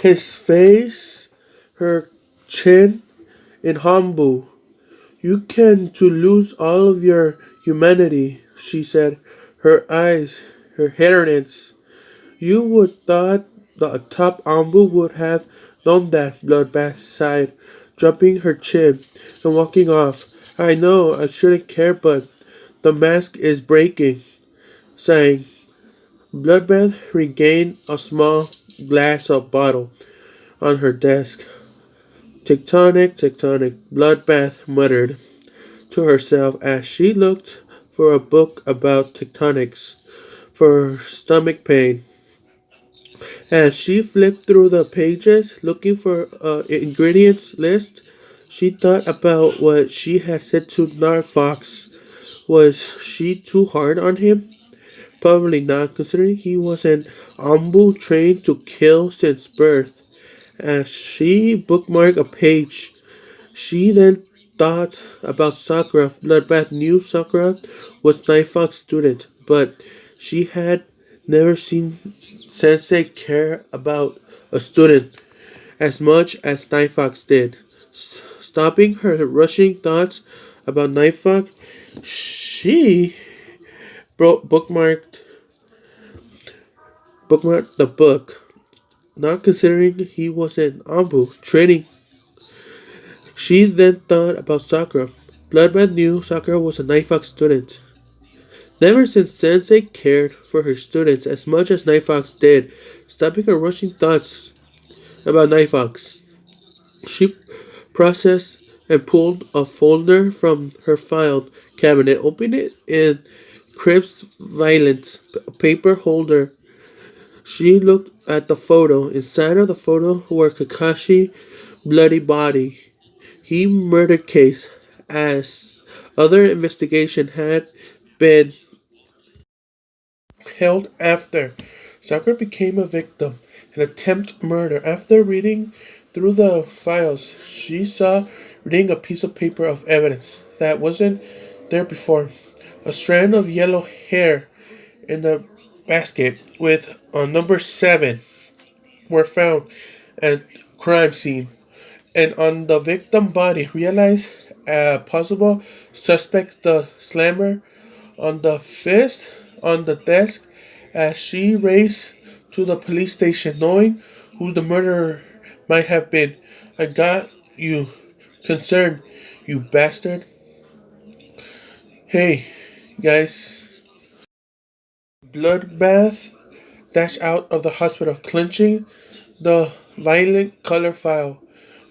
His face, her chin, in humble. You can to lose all of your humanity, she said, her eyes, her hairnets. You would thought the top humble would have known that, Bloodbath sighed, dropping her chin and walking off. I know, I shouldn't care, but the mask is breaking, saying. Bloodbath regained a small glass of bottle on her desk. Tectonic, tectonic, Bloodbath muttered to herself as she looked for a book about tectonics for stomach pain. As she flipped through the pages looking for an ingredients list, she thought about what she had said to Narfox. Was she too hard on him? Probably not, considering he was an Ambu trained to kill since birth. As she bookmarked a page, she then thought about Sakura. Bloodbath knew Sakura was Nightfox's student, but she had never seen Sensei care about a student as much as Nightfox did. Stopping her rushing thoughts about Nightfox, she bookmarked the book, not considering he was an Ambu training. She then thought about Sakura. Bloodbath knew Sakura was a Nightfox student. Never since Sensei cared for her students as much as Nightfox did, stopping her rushing thoughts about Nightfox. She processed and pulled a folder from her file cabinet, opened it in crisp violet paper holder. She looked at the photo. Inside of the photo were Kakashi's bloody body. He murdered case, as other investigation had been held after. Sakura became a victim in attempt murder. After reading through the files, she saw reading a piece of paper of evidence that wasn't there before. A strand of yellow hair in the basket with number 7 were found at crime scene, and on the victim body realized a possible suspect, the slammer on the fist on the desk as she raced to the police station knowing who the murderer might have been. I got you concerned, you bastard. Hey, guys. Bloodbath dashed out of the hospital, clenching the violet color file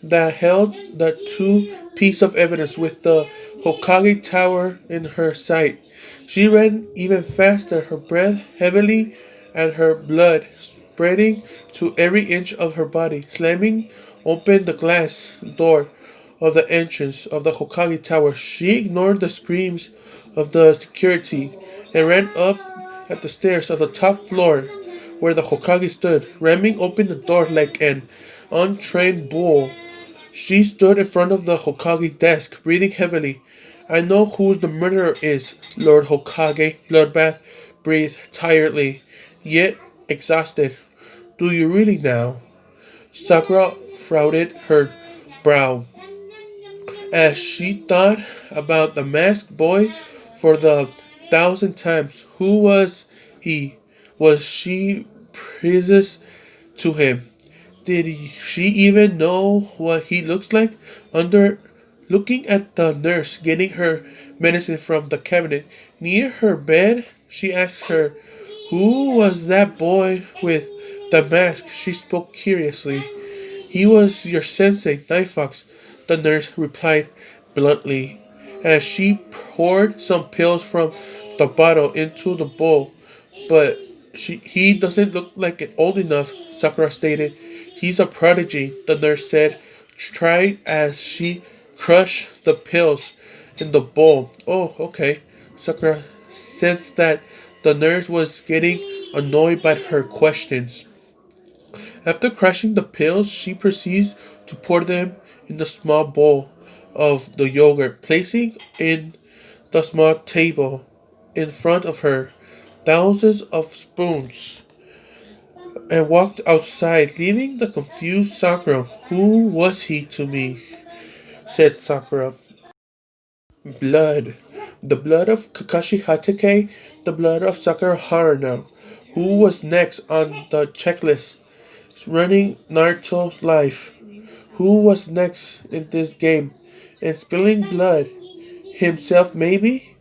that held the two pieces of evidence with the Hokage Tower in her sight. She ran even faster, her breath heavily and her blood spreading to every inch of her body. Slamming open the glass door of the entrance of the Hokage Tower, she ignored the screams of the security and ran up at the stairs of the top floor where the Hokage stood, ramming open the door like an untrained bull. She stood in front of the Hokage's desk, breathing heavily. I know who the murderer is, Lord Hokage. Bloodbath breathed tiredly, yet exhausted. Do you really now? Sakura frowned her brow as she thought about the masked boy for the thousandth time. Who was he? Was she precious to him? Did she even know what he looks like? Under looking at the nurse getting her medicine from the cabinet near her bed, she asked her, "Who was that boy with the mask?" She spoke curiously. "He was your sensei, Nightfox," the nurse replied bluntly, as she poured some pills from the bottle into the bowl. But he doesn't look like it old enough, Sakura stated. He's a prodigy, the nurse said, tried as she crushed the pills in the bowl. Oh, okay. Sakura sensed that the nurse was getting annoyed by her questions. After crushing the pills, she proceeds to pour them in the small bowl of the yogurt, placing in the small table in front of her thousands of spoons and walked outside, leaving the confused Sakura. Who was he to me? Said Sakura. Blood. The blood of Kakashi Hatake, the blood of Sakura Haruno. Who was next on the checklist? Running Naruto's life. Who was next in this game? And spilling blood? Himself, maybe?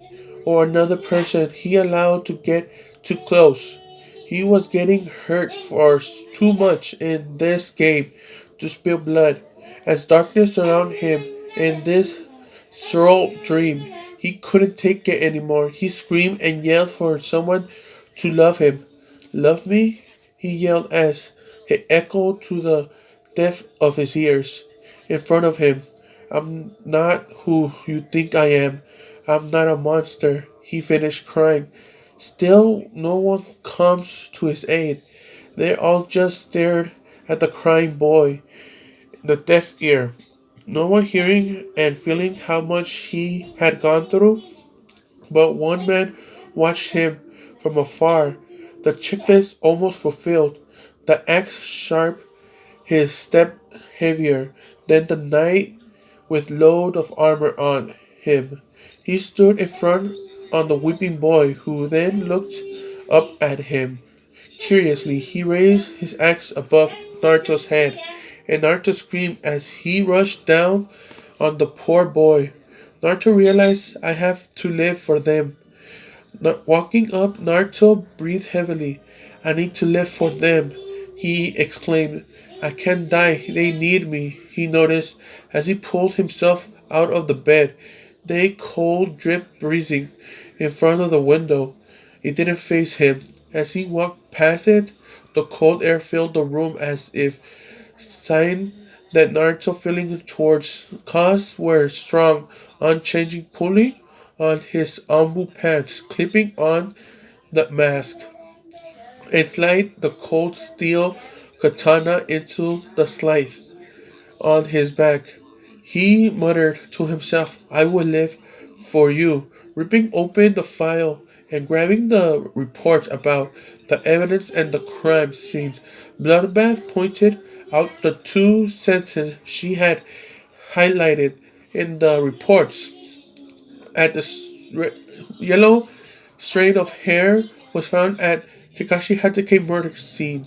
Or another person he allowed to get too close? He was getting hurt for too much in this game to spill blood. As darkness surrounded him in this surreal dream, he couldn't take it anymore. He screamed and yelled for someone to love him. Love me? He yelled as it echoed to the depth of his ears. In front of him, I'm not who you think I am. I'm not a monster. He finished crying. Still, no one comes to his aid. They all just stared at the crying boy, the deaf ear. No one hearing and feeling how much he had gone through. But one man watched him from afar, the checklist almost fulfilled, the axe sharp, his step heavier than the knight with load of armor on him. He stood in front on the weeping boy, who then looked up at him. Curiously, he raised his axe above Naruto's head, and Naruto screamed as he rushed down on the poor boy. Naruto realized I have to live for them. Walking up, Naruto breathed heavily. I need to live for them, he exclaimed. I can't die. They need me, he noticed as he pulled himself out of the bed. They cold drift breezing in front of the window. It didn't faze him. As he walked past it, the cold air filled the room as if sign that Naruto feeling towards cause were strong, unchanging, pulling on his ambu pants, clipping on the mask, and slide the cold steel katana into the scythe on his back. He muttered to himself, I will live for you, ripping open the file and grabbing the report about the evidence and the crime scenes. Bloodbath pointed out the two sentences she had highlighted in the reports. At the yellow strand of hair was found at Kakashi Hatake murder scene,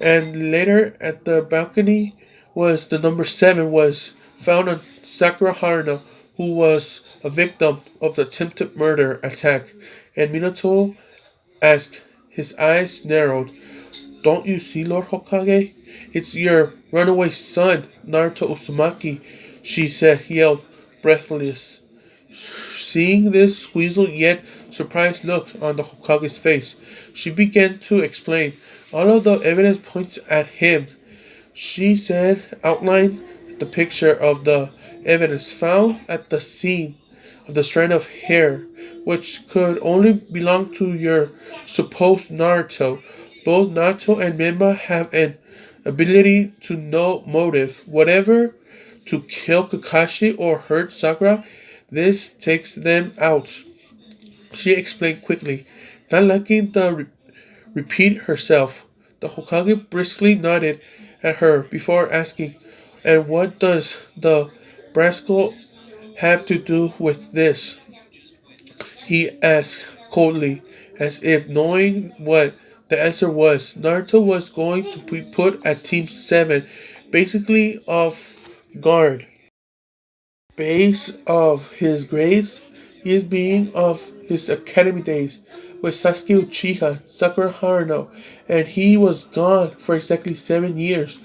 and later at the balcony was the number 7 was found on Sakura Haruno, who was a victim of the attempted murder attack. And Minato asked, his eyes narrowed, don't you see, Lord Hokage? It's your runaway son, Naruto Uzumaki, she said, yelled, breathless. Seeing this squeezed yet surprised look on the Hokage's face, she began to explain. All of the evidence points at him. She said, outlined the picture of the evidence found at the scene of the strand of hair, which could only belong to your supposed Naruto. Both Naruto and Mimba have an ability to know motive. Whatever to kill Kakashi or hurt Sakura, this takes them out. She explained quickly, not liking the repeat herself. The Hokage briskly nodded at her before asking, and what does the rascal have to do with this? He asked coldly, as if knowing what the answer was. Naruto was going to be put at Team 7, basically off guard. Base of his grades, he is being of his academy days with Sasuke Uchiha, Sakura Haruno, and he was gone for exactly 7 years.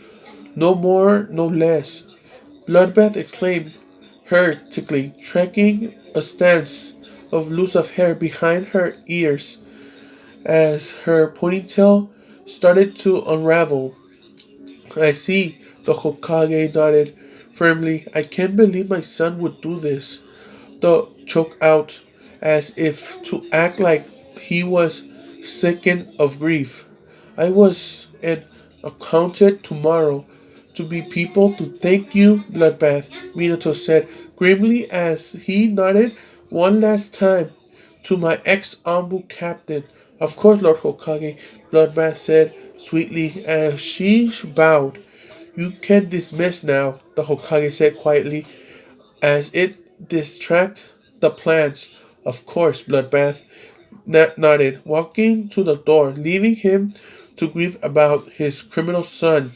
No more, no less. Bloodbath exclaimed heretically, tracking a stance of loose of hair behind her ears as her ponytail started to unravel. I see, the Hokage nodded firmly. I can't believe my son would do this. The choke out as if to act like he was sickened of grief. I was an accountant tomorrow. To be people to thank you, Bloodbath, Minato said grimly as he nodded one last time to my ex-Ambu captain. Of course, Lord Hokage, Bloodbath said, sweetly as she bowed. You can dismiss now, the Hokage said quietly, as it distract the plans. Of course, Bloodbath nodded, walking to the door, leaving him to grieve about his criminal son.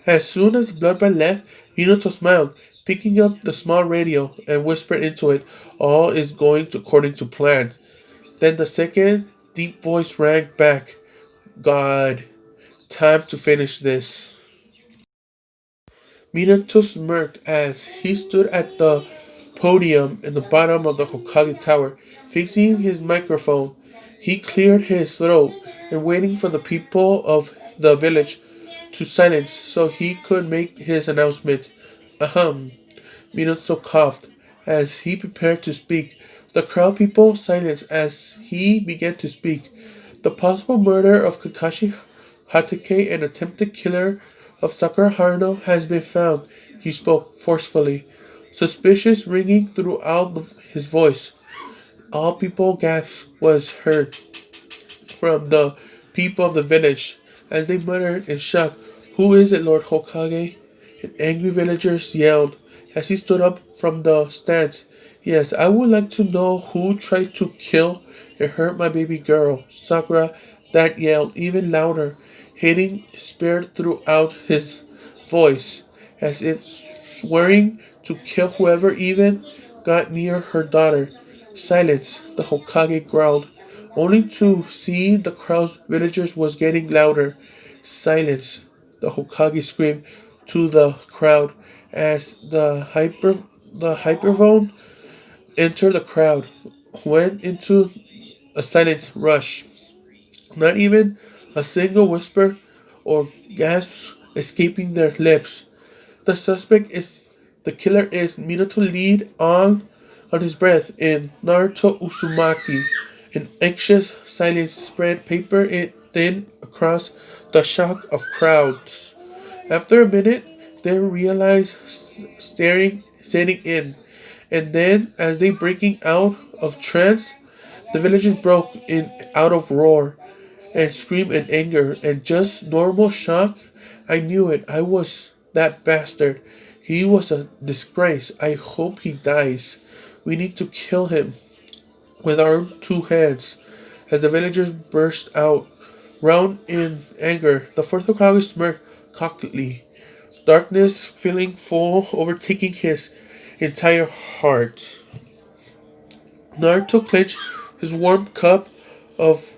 As soon as Bloodbath left, Minato smiled, picking up the small radio and whispered into it, "All is going according to plan." Then the second deep voice rang back, "God, time to finish this." Minato smirked as he stood at the podium in the bottom of the Hokage Tower, fixing his microphone. He cleared his throat and waiting for the people of the village to silence so he could make his announcement. Ahem. Minato coughed as he prepared to speak. The crowd people silenced as he began to speak. The possible murder of Kakashi Hatake and attempted killer of Sakura Haruno has been found, he spoke forcefully, suspicious ringing throughout his voice. All people gasps was heard from the people of the village as they muttered in shock, "Who is it, Lord Hokage?" And angry villagers yelled as he stood up from the stands. "Yes, I would like to know who tried to kill and hurt my baby girl." Sakura that yelled even louder, hitting spirit throughout his voice, as if swearing to kill whoever even got near her daughter. "Silence," the Hokage growled, only to see the crowd's villagers was getting louder. "Silence," the Hokage screamed to the crowd as the hyperphone entered the crowd, went into a silent rush. Not even a single whisper or gasp escaping their lips. The suspect is the killer is Minato lead on his breath in Naruto Uzumaki. An anxious silence spread paper it thin across the shock of crowds. After a minute, they realized staring setting in, and then as they breaking out of trance, the villagers broke in out of roar and scream in anger and just normal shock. "I knew it. I was that bastard. He was a disgrace. I hope he dies. We need to kill him with our two hands." As the villagers burst out, round in anger, the fourth Hokage smirked cockily, darkness filling full, overtaking his entire heart. Naruto clenched his warm cup of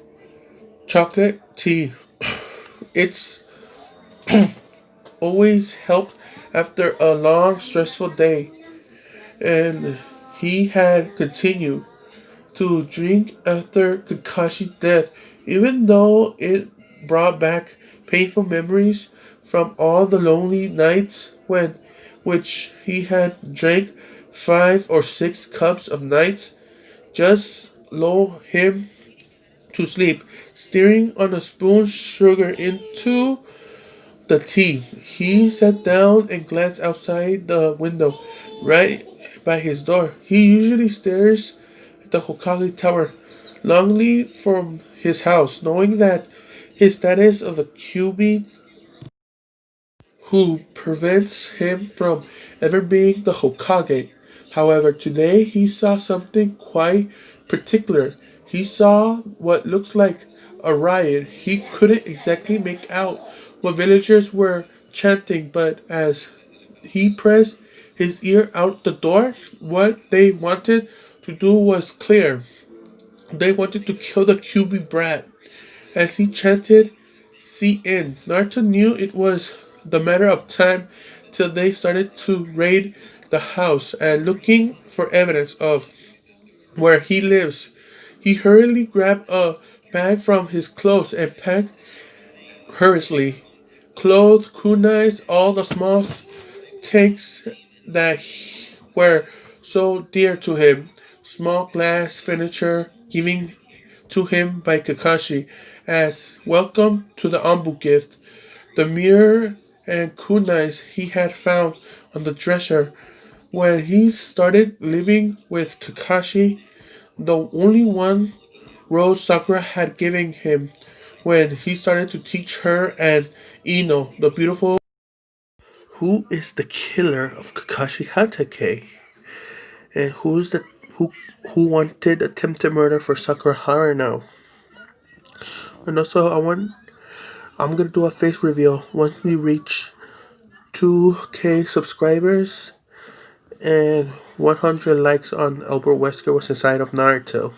chocolate tea. It's always helped after a long, stressful day, and he had continued to drink after Kakashi's death, even though it brought back painful memories from all the lonely nights when which he had drank 5 or 6 cups of nights, just lull him to sleep, stirring on a spoon sugar into the tea. He sat down and glanced outside the window, right by his door. He usually stares at the Hokage Tower, longingly from his house, knowing that his status of the QB who prevents him from ever being the Hokage. However, today he saw something quite particular. He saw what looked like a riot. He couldn't exactly make out what villagers were chanting, but as he pressed his ear out the door, what they wanted to do was clear. They wanted to kill the QB brat. As he chanted, "See in," Naruto knew it was the matter of time till they started to raid the house and looking for evidence of where he lives. He hurriedly grabbed a bag from his clothes and packed hurriedly. Clothes, kunais, all the small tanks that were so dear to him. Small glass furniture given to him by Kakashi as welcome to the Ambu gift. The mirror and kunais he had found on the dresser when he started living with Kakashi, the only one Rose Sakura had given him. when he started to teach her and Ino, the beautiful. Who is the killer of Kakashi Hatake? And who who wanted attempted murder for Sakura Haruno? And also, I'm gonna do a face reveal once we reach 2K subscribers and 100 likes on Albert Wesker was inside of Naruto.